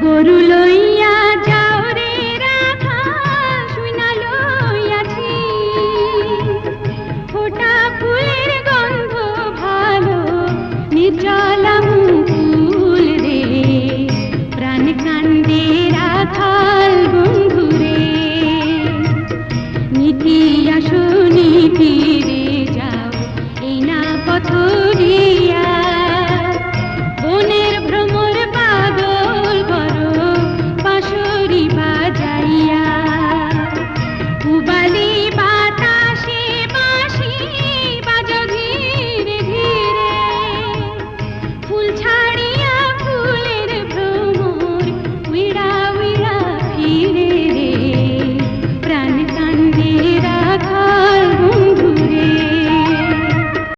গরু লইয়া যাও রে রাখাল শুইনা লইয়াছি ফোটা ফুলের গন্ধ ভালো নির্জলা মুকুল রে প্রাণ কান্দে রাখাল বন্ধু রে নিতি আসো নিতি রে যাও এই না পথ